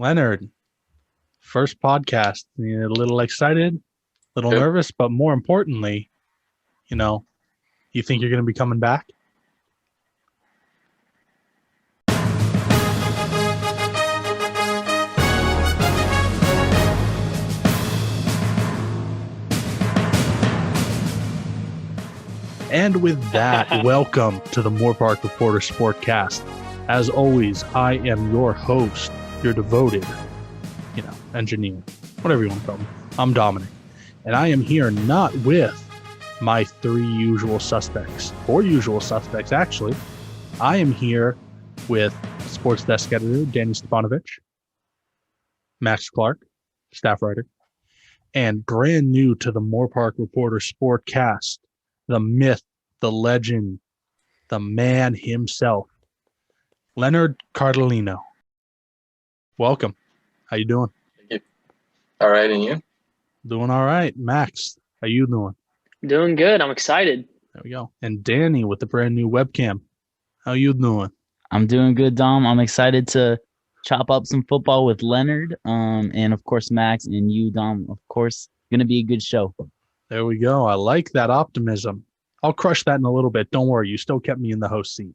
Leonard, first podcast. You're a little excited, a little Yep. nervous, but more importantly, you think you're going to be coming back? And with that, welcome to the Moorpark Reporter Sportcast. As always, I am your host, your devoted, engineer, whatever you want to call me. I'm Dominic, and I am here not with my four usual suspects, actually. I am here with sports desk editor Danny Stepanovich, Max Clark, staff writer, and brand new to the Moorpark Reporter Sportcast, the myth, the legend, the man himself, Leonard Cardilino. Welcome. How you doing? Thank you. All right, and you? Doing all right. Max, how you doing? Doing good. I'm excited. There we go. And Danny with the brand new webcam. How you doing? I'm doing good, Dom. I'm excited to chop up some football with Leonard, and of course Max and you, Dom. Of course, gonna be a good show. There we go. I like that optimism. I'll crush that in a little bit. Don't worry. You still kept me in the host seat.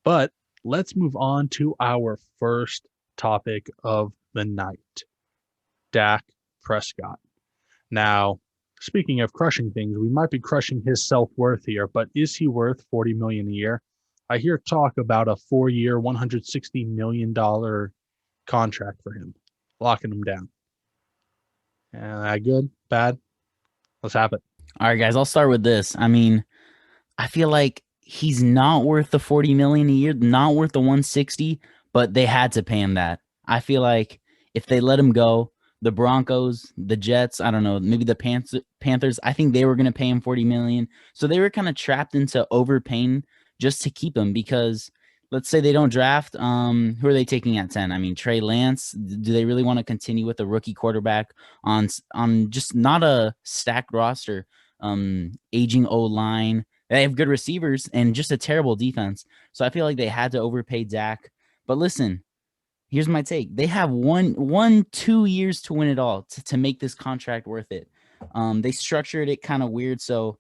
But let's move on to our first topic of the night. Dak Prescott. Now, speaking of crushing things, we might be crushing his self-worth here, but is he worth $40 million a year? I hear talk about a 4-year, $160 million contract for him, locking him down. Good? Bad? Let's have it. All right, guys, I'll start with this. I mean, I feel like he's not worth the $40 million a year, not worth the 160, but they had to pay him that. I feel like if they let him go, the Broncos, the Jets, I don't know, maybe the Panthers, I think they were going to pay him $40 million. So they were kind of trapped into overpaying just to keep him, because let's say they don't draft, who are they taking at 10? I mean, Trey Lance, do they really want to continue with a rookie quarterback on just not a stacked roster, aging O-line? They have good receivers and just a terrible defense. So I feel like they had to overpay Dak. But listen, here's my take. They have 2 years to win it all to make this contract worth it. They structured it kind of weird. So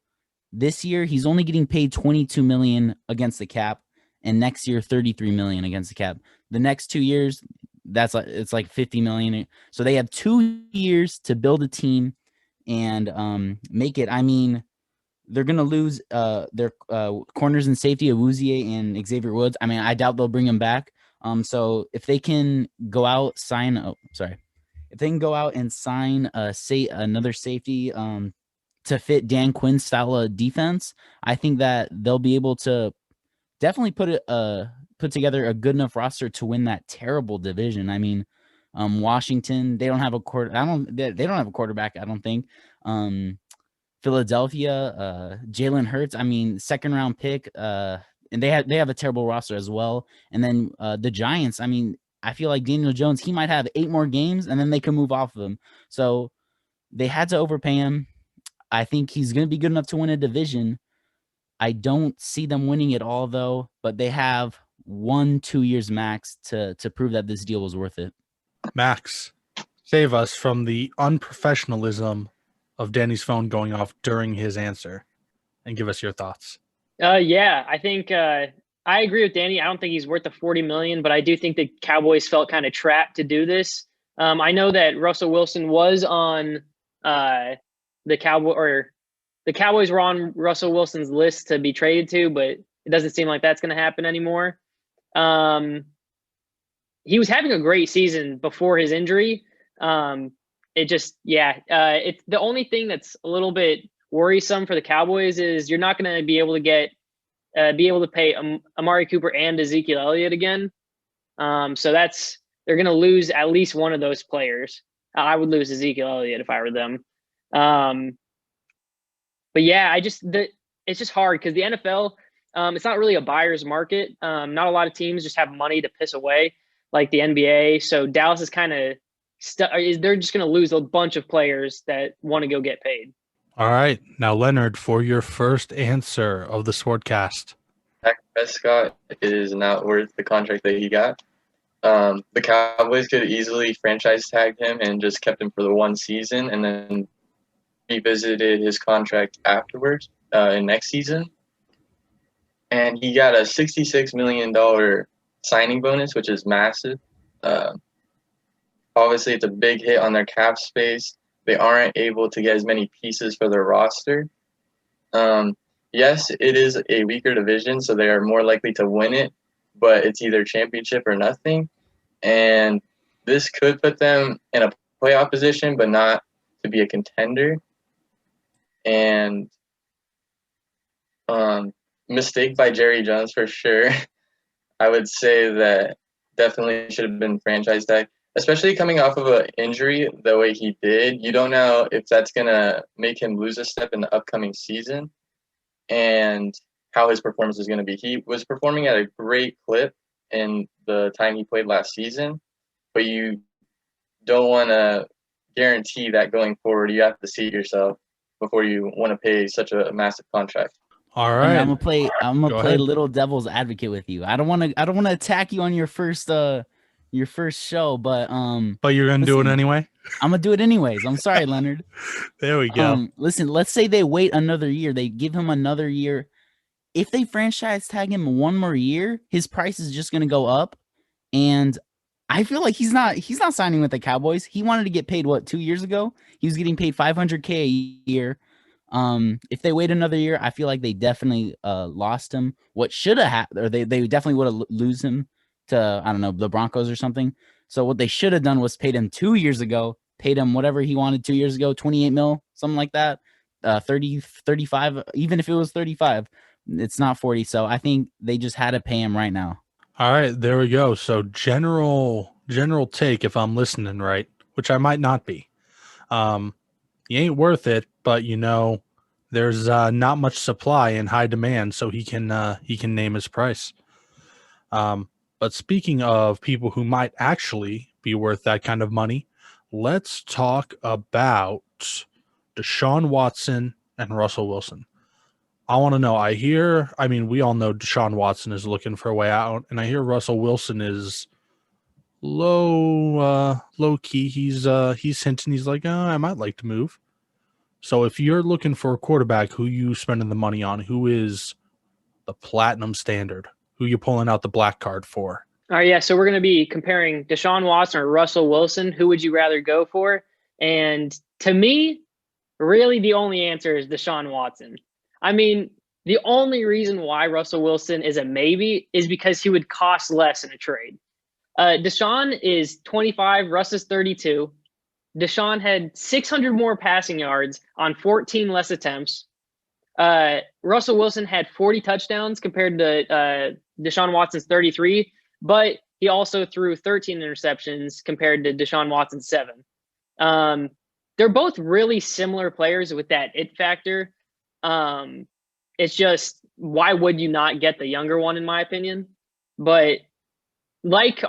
this year he's only getting paid $22 million against the cap, and next year $33 million against the cap. The next 2 years, it's like $50 million. So they have 2 years to build a team and make it. I mean, they're gonna lose their corners and safety, Awuzie and Xavier Woods. I mean, I doubt they'll bring him back. So if they can go out and sign another safety to fit Dan Quinn's style of defense, I think that they'll be able to definitely put together a good enough roster to win that terrible division. I mean, Washington, they don't have a quarterback, I don't think. Philadelphia, Jalen Hurts, I mean, second round pick, and they have a terrible roster as well. And then the Giants, I mean, I feel like Daniel Jones, he might have 8 more games and then they can move off of him. So they had to overpay him. I think he's going to be good enough to win a division. I don't see them winning it all, though, but they have 1-2 years max to prove that this deal was worth it. Max, save us from the unprofessionalism of Danny's phone going off during his answer and give us your thoughts. Yeah, I think I agree with Danny. I don't think he's worth the $40 million, but I do think the Cowboys felt kind of trapped to do this. I know that Russell Wilson was on the Cowboys were on Russell Wilson's list to be traded to, but it doesn't seem like that's going to happen anymore. He was having a great season before his injury. It's the only thing that's a little bit worrisome for the Cowboys is you're not going to be able to pay Amari Cooper and Ezekiel Elliott again. So they're going to lose at least one of those players. I would lose Ezekiel Elliott if I were them. But yeah, it's just hard because the NFL, it's not really a buyer's market. Not a lot of teams just have money to piss away like the NBA. So Dallas is kind of they're just going to lose a bunch of players that want to go get paid. All right. Now, Leonard, for your first answer of the Sportcast. Dak Prescott is not worth the contract that he got. The Cowboys could easily franchise tag him and just kept him for the one season and then revisited his contract afterwards in next season. And he got a $66 million signing bonus, which is massive. Obviously, it's a big hit on their cap space. They aren't able to get as many pieces for their roster. Yes, it is a weaker division, so they are more likely to win it, but it's either championship or nothing. And this could put them in a playoff position, but not to be a contender. And mistake by Jerry Jones for sure. I would say that definitely should have been franchise tag, especially coming off of an injury the way he did. You don't know if that's going to make him lose a step in the upcoming season and how his performance is going to be. He was performing at a great clip in the time he played last season, but you don't want to guarantee that going forward. You have to see it yourself before you want to pay such a massive contract. All And right. I'm gonna play. I'm gonna Go play ahead. little devil's advocate with you. I don't want to attack you on your first show, but But you're gonna do it listen, anyway. I'm gonna do it anyways. I'm sorry, Leonard. There we go. Listen, let's say they wait another year. They give him another year. If they franchise tag him one more year, his price is just gonna go up. And I feel like he's not signing with the Cowboys. He wanted to get paid 2 years ago? He was getting paid $500K a year. If they wait another year, I feel like they definitely lost him. What should have happened, or they definitely would have lose him to, I don't know, the Broncos or something. So what they should have done was paid him 2 years ago, paid him whatever he wanted 2 years ago, 28 mil, something like that. 30, 35, even if it was 35, it's not 40. So I think they just had to pay him right now. All right, there we go. So general take, if I'm listening right, which I might not be. He ain't worth it, but there's not much supply and high demand, so he can name his price. But speaking of people who might actually be worth that kind of money, let's talk about Deshaun Watson and Russell Wilson. I want to know. We all know Deshaun Watson is looking for a way out, and I hear Russell Wilson is low key. He's hinting. He's like, I might like to move. So if you're looking for a quarterback, who you spending the money on? Who is the platinum standard? Who you pulling out the black card for? All right, yeah. So we're going to be comparing Deshaun Watson or Russell Wilson. Who would you rather go for? And to me, really the only answer is Deshaun Watson. I mean, the only reason why Russell Wilson is a maybe is because he would cost less in a trade. Deshaun is 25, Russ is 32. Deshaun had 600 more passing yards on 14 less attempts. Russell Wilson had 40 touchdowns compared to Deshaun Watson's 33, but he also threw 13 interceptions compared to Deshaun Watson's 7. They're both really similar players with that it factor. It's just, why would you not get the younger one, in my opinion? But like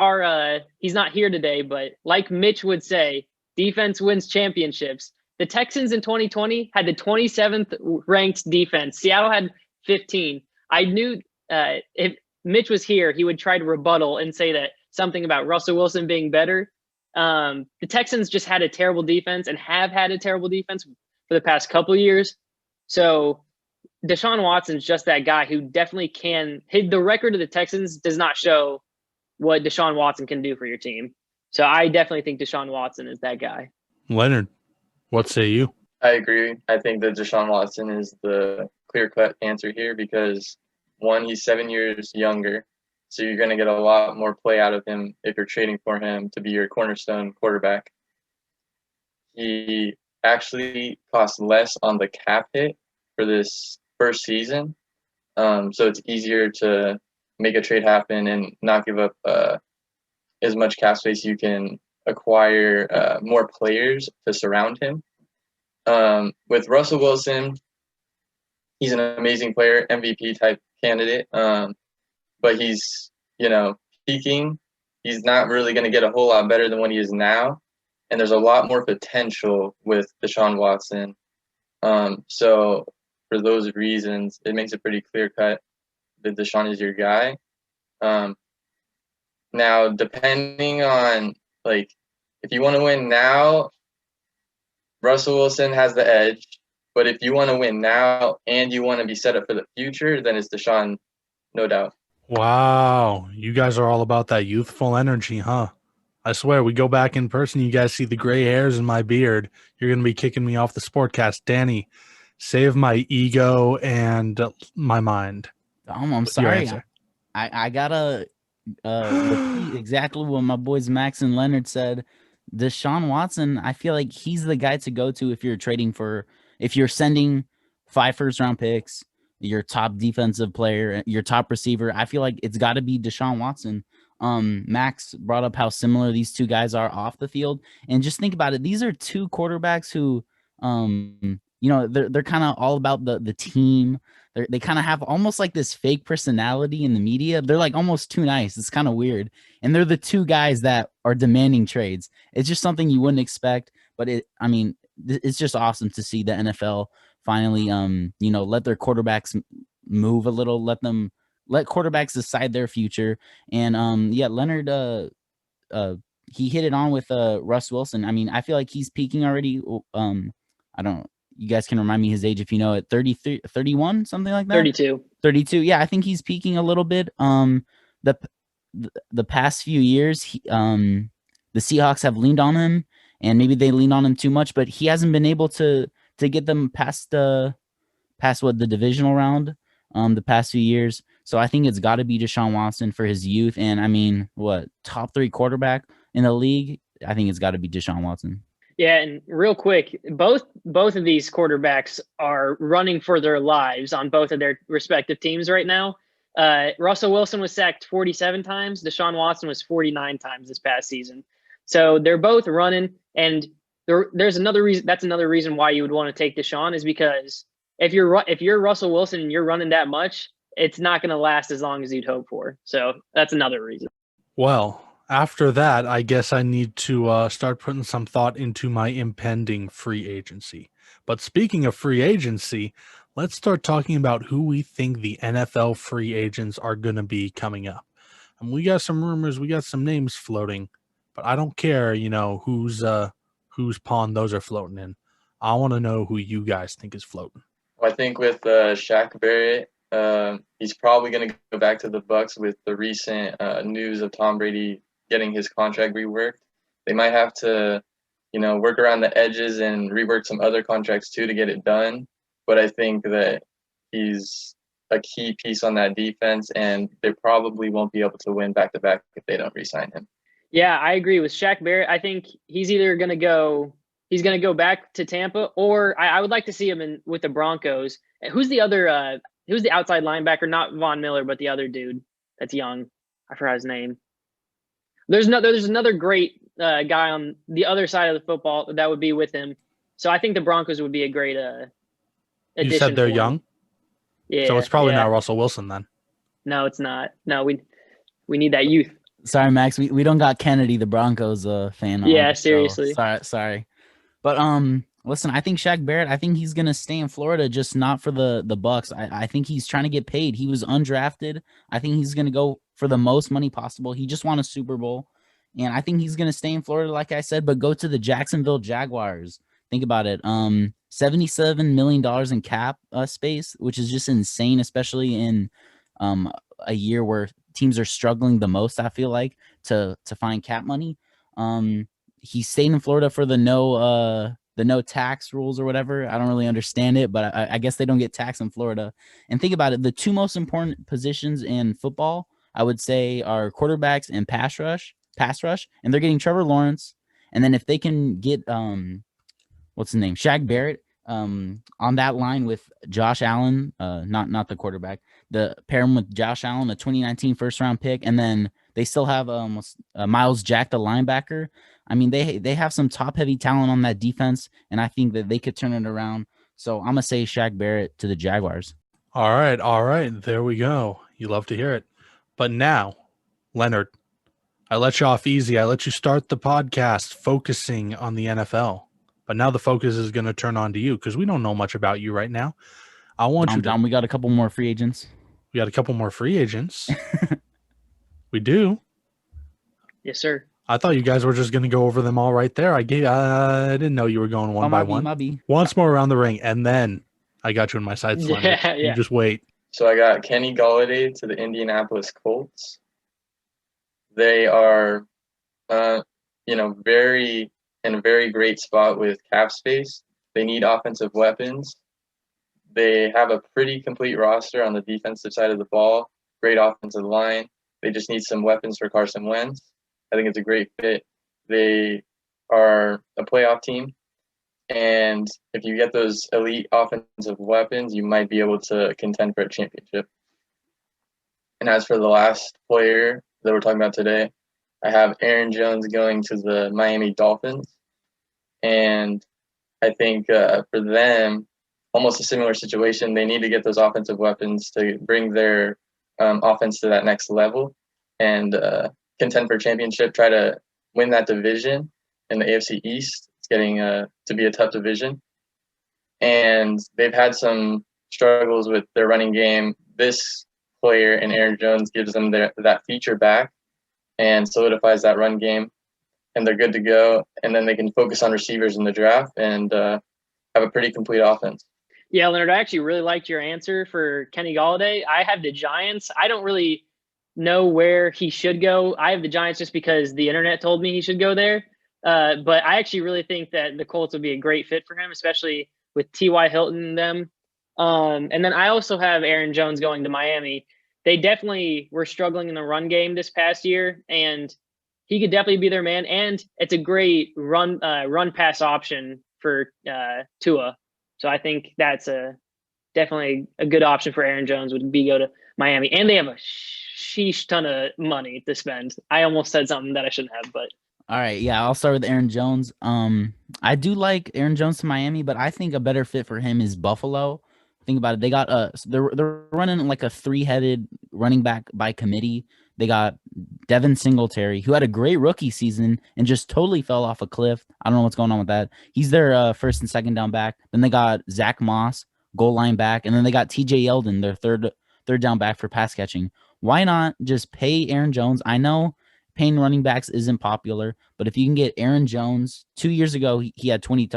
he's not here today, but like Mitch would say, defense wins championships. The Texans in 2020 had the 27th ranked defense. Seattle had 15. I knew if Mitch was here, he would try to rebuttal and say that something about Russell Wilson being better. The Texans just had a terrible defense and have had a terrible defense for the past couple of years. So Deshaun Watson's just that guy who definitely can hit. The record of the Texans does not show what Deshaun Watson can do for your team. So I definitely think Deshaun Watson is that guy. Leonard, what say you? I agree. I think that Deshaun Watson is the clear-cut answer here because, one, he's 7 years younger, so you're going to get a lot more play out of him if you're trading for him to be your cornerstone quarterback. He actually costs less on the cap hit for this first season, so it's easier to make a trade happen and not give up as much cap space. You can acquire more players to surround him. With Russell Wilson, he's an amazing player, MVP type candidate, but he's, peaking. He's not really going to get a whole lot better than what he is now, and there's a lot more potential with Deshaun Watson. So for those reasons, it makes it pretty clear cut that Deshaun is your guy. Now, depending on, like, if you want to win now, Russell Wilson has the edge. But if you want to win now and you want to be set up for the future, then it's Deshaun, no doubt. Wow. You guys are all about that youthful energy, huh? I swear, we go back in person, you guys see the gray hairs in my beard. You're going to be kicking me off the sportcast. Danny, save my ego and my mind. I'm Your sorry. answer. I gotta repeat exactly what my boys Max and Leonard said. Deshaun Watson, I feel like he's the guy to go to if you're sending 5 first-round picks, your top defensive player, your top receiver. I feel like it's got to be Deshaun Watson. Max brought up how similar these two guys are off the field, and just think about it. These are two quarterbacks who, they're kind of all about the team. They kind of have almost like this fake personality in the media. They're like almost too nice. It's kind of weird. And they're the two guys that are demanding trades. It's just something you wouldn't expect, but it's just awesome to see the NFL finally, let their quarterbacks move a little, let quarterbacks decide their future. And Leonard, he hit it on with Russ Wilson. I mean, I feel like he's peaking already. I don't. You guys can remind me his age if you know it. 33, 31, something like that. 32. Yeah, I think he's peaking a little bit. The past few years, the Seahawks have leaned on him, and maybe they leaned on him too much, but he hasn't been able to get them past the divisional round the past few years. So I think it's got to be Deshaun Watson for his youth, and I mean, top 3 quarterback in the league? I think it's got to be Deshaun Watson. Yeah, and real quick, both of these quarterbacks are running for their lives on both of their respective teams right now. Russell Wilson was sacked 47 times. Deshaun Watson was 49 times this past season. So they're both running, and there's another reason. That's another reason why you would want to take Deshaun, is because if you're Russell Wilson and you're running that much, it's not going to last as long as you'd hope for. So that's another reason. Well, after that, I guess I need to start putting some thought into my impending free agency. But speaking of free agency, let's start talking about who we think the NFL free agents are going to be coming up. And we got some rumors, we got some names floating, but I don't care, whose pond those are floating in. I want to know who you guys think is floating. Well, I think with Shaq Barrett, he's probably going to go back to the Bucs with the recent news of Tom Brady getting his contract reworked. They might have to, work around the edges and rework some other contracts too to get it done. But I think that he's a key piece on that defense, and they probably won't be able to win back-to-back if they don't re-sign him. Yeah, I agree with Shaq Barrett. I think he's either going to go back to Tampa, or I would like to see him with the Broncos. Who's the other? Who's the outside linebacker? Not Von Miller, but the other dude that's young. I forgot his name. There's another great guy on the other side of the football that would be with him. So I think the Broncos would be a great addition. You said they're young? Yeah. So it's probably not Russell Wilson then. No, it's not. No, we need that youth. Sorry, Max. We don't got Kennedy, the Broncos fan. Yeah, seriously. Sorry. But listen, I think Shaq Barrett, I think he's gonna stay in Florida, just not for the Bucs. I think he's trying to get paid. He was undrafted. I think he's gonna go for the most money possible. He just won a Super Bowl. And I think he's gonna stay in Florida, like I said, but go to the Jacksonville Jaguars. Think about it. $77 million in cap space, which is just insane, especially in a year where teams are struggling the most, I feel like, to find cap money. He stayed in Florida for the no tax rules or whatever. I don't really understand it, but I guess they don't get taxed in Florida. And think about it. The two most important positions in football, I would say, are quarterbacks and pass rush. And they're getting Trevor Lawrence. And then if they can get, what's his name? Shaq Barrett on that line with Josh Allen, not the quarterback, the pair him with Josh Allen, a 2019 first round pick. And then they still have Miles Jack, the linebacker. I mean, they have some top heavy talent on that defense, and I think that they could turn it around. So I'm gonna say Shaq Barrett to the Jaguars. All right, there we go. You love to hear it. But now, Leonard, I let you off easy. I let you start the podcast focusing on the NFL. But now the focus is going to turn on to you because we don't know much about you right now. I want you to. Dom, we got a couple more free agents. We got a couple more free agents. We do. Yes, sir. I thought you guys were just going to go over them all right there. I didn't know you were going one by one. Might be. Once more around the ring, and then I got you in my sights. Leonard. Yeah, You yeah. just wait. So I got Kenny Golladay to the Indianapolis Colts. They are, very in a very great spot with cap space. They need offensive weapons. They have a pretty complete roster on the defensive side of the ball. Great offensive line. They just need some weapons for Carson Wentz. I think it's a great fit. They are a playoff team. And if you get those elite offensive weapons, you might be able to contend for a championship. And as for the last player that we're talking about today, I have Aaron Jones going to the Miami Dolphins. And I think for them, almost a similar situation. They need to get those offensive weapons to bring their offense to that next level and contend for a championship, try to win that division in the AFC East. It's getting to be a tough division. And they've had some struggles with their running game. This player and Aaron Jones gives them that feature back and solidifies that run game. And they're good to go. And then they can focus on receivers in the draft and have a pretty complete offense. Yeah, Leonard, I actually really liked your answer for Kenny Golladay. I have the Giants. I don't really know where he should go. I have the Giants just because the internet told me he should go there. But I actually really think that the Colts would be a great fit for him, especially with T.Y. Hilton and them. And then I also have Aaron Jones going to Miami. They definitely were struggling in the run game this past year, and he could definitely be their man. And it's a great run pass option for Tua. So I think that's definitely a good option for Aaron Jones would be go to Miami. And they have a sheesh ton of money to spend. I almost said something that I shouldn't have, but. All right, yeah, I'll start with Aaron Jones. I do like Aaron Jones to Miami, but I think a better fit for him is Buffalo. Think about it. They got they're running like a three-headed running back by committee. They got Devin Singletary, who had a great rookie season and just totally fell off a cliff. I don't know what's going on with that. He's their first and second down back. Then they got Zach Moss, goal line back, and then they got TJ Yeldon, their third down back for pass catching. Why not just pay Aaron Jones? I know paying running backs isn't popular, but if you can get Aaron Jones, 2 years ago he had 20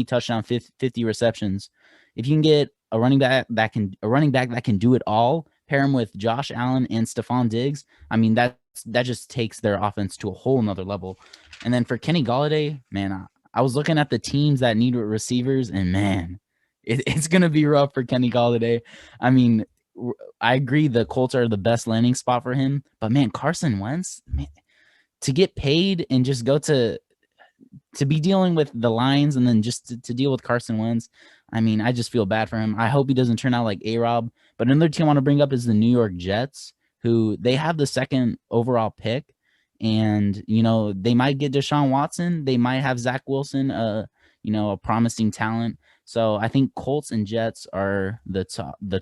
touchdowns, 50 receptions. If you can get a running back that can do it all, pair him with Josh Allen and Stephon Diggs, I mean that just takes their offense to a whole nother level. And then for Kenny Golladay, man, I was looking at the teams that need receivers, and man, it's gonna be rough for Kenny Golladay. I mean, I agree the Colts are the best landing spot for him, but man, Carson Wentz, man, to get paid and just go to be dealing with the Lions and then just to deal with Carson Wentz, I mean, I just feel bad for him. I hope he doesn't turn out like A-Rob. But another team I want to bring up is the New York Jets, who they have the second overall pick, and they might get Deshaun Watson, they might have Zach Wilson, a promising talent. So I think Colts and Jets are the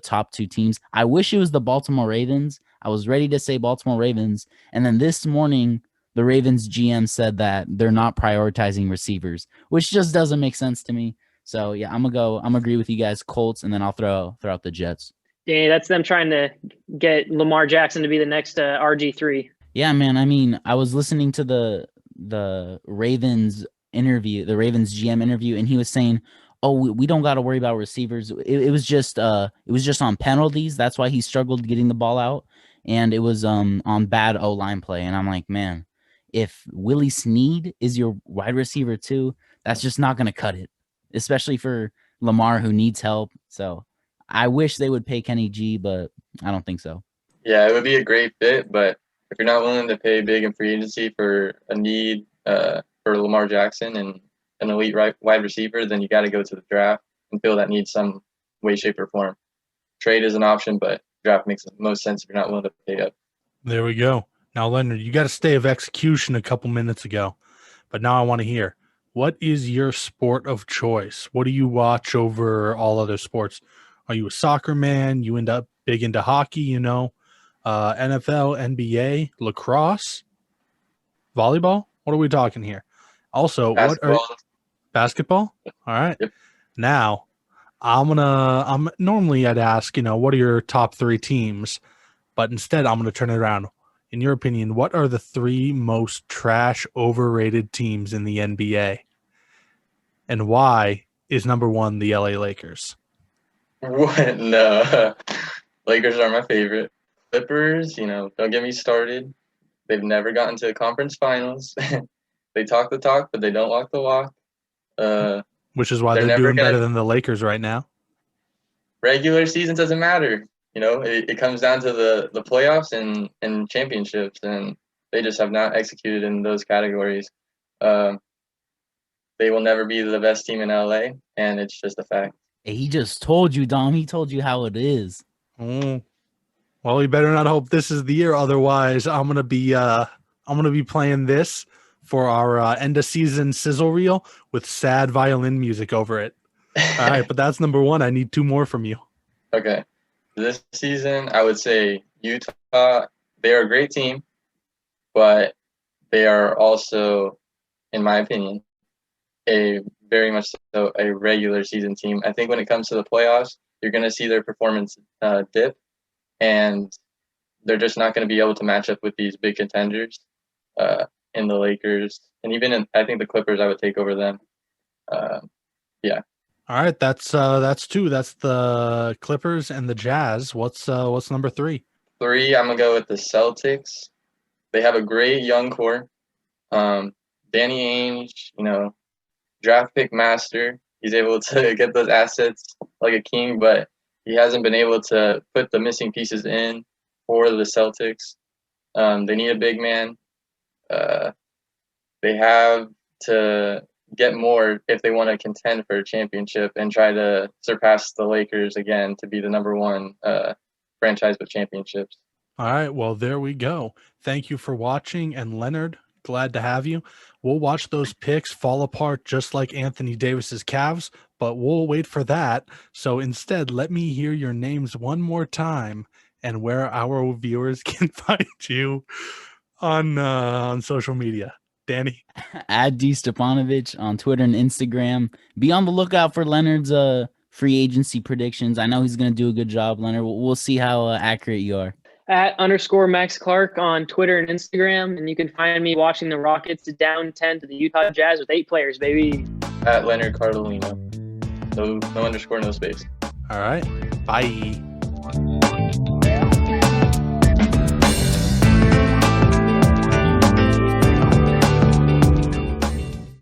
top two teams. I wish it was the Baltimore Ravens. I was ready to say Baltimore Ravens, and then this morning the Ravens GM said that they're not prioritizing receivers, which just doesn't make sense to me. So yeah, I'm gonna agree with you guys, Colts, and then I'll throw out the Jets. Yeah, that's them trying to get Lamar Jackson to be the next RG3. Yeah, man. I mean, I was listening to the Ravens interview, the Ravens GM interview, and he was saying, "Oh, we don't got to worry about receivers. It was just on penalties. That's why he struggled getting the ball out, and it was on bad O-line play." And I'm like, man, if Willie Snead is your wide receiver too, that's just not going to cut it, especially for Lamar, who needs help. So I wish they would pay Kenny G, but I don't think so. Yeah, it would be a great fit, but if you're not willing to pay big in free agency for a need for Lamar Jackson and an elite wide receiver, then you got to go to the draft and feel that need some way, shape, or form. Trade is an option, but draft makes the most sense if you're not willing to pay up. There we go. Now, Leonard, you got a stay of execution a couple minutes ago, but now I want to hear, what is your sport of choice? What do you watch over all other sports? Are you a soccer man? You end up big into hockey, NFL, NBA, lacrosse, volleyball? What are we talking here? Also, basketball? All right. Yep. Now, normally I'd ask, what are your top three teams? But instead, I'm going to turn it around. in your opinion, what are the 3 most trash, overrated teams in the NBA? And why is number 1 the LA Lakers? What? No. Lakers are my favorite. Clippers, don't get me started. They've never gotten to the conference finals. They talk the talk, but they don't walk the walk. Which is why They're they're never doing better gonna- than the Lakers right now. Regular season doesn't matter. It comes down to the playoffs and championships, and they just have not executed in those categories. They will never be the best team in LA, and it's just a fact. Hey, he just told you, Dom. He told you how it is. Oh. Well, you better not hope this is the year. Otherwise, I'm gonna be playing this for our end of season sizzle reel with sad violin music over it. All right, but that's number 1. I need 2 more from you. Okay. This season, I would say Utah, they are a great team, but they are also, in my opinion, a very much so a regular season team. I think when it comes to the playoffs, you're going to see their performance dip, and they're just not going to be able to match up with these big contenders in the Lakers. And even I think the Clippers, I would take over them. Yeah. All right, that's 2. That's the Clippers and the Jazz. What's number 3? 3, I'm going to go with the Celtics. They have a great young core. Danny Ainge, draft pick master. He's able to get those assets like a king, but he hasn't been able to put the missing pieces in for the Celtics. They need a big man. They have to get more if they want to contend for a championship and try to surpass the Lakers again to be the number 1 franchise with championships. All right, well, there we go. Thank you for watching, and Leonard, glad to have you. We'll watch those picks fall apart just like Anthony Davis's Cavs, but we'll wait for that. So instead, let me hear your names one more time and where our viewers can find you on social media. Danny? At D Stepanovich on Twitter and Instagram. Be on the lookout for Leonard's free agency predictions. I know he's going to do a good job, Leonard. We'll see how accurate you are. At _Max Clark on Twitter and Instagram. And you can find me watching the Rockets down 10 to the Utah Jazz with 8 players, baby. At Leonard Cardilino. No underscore, no space. All right. Bye.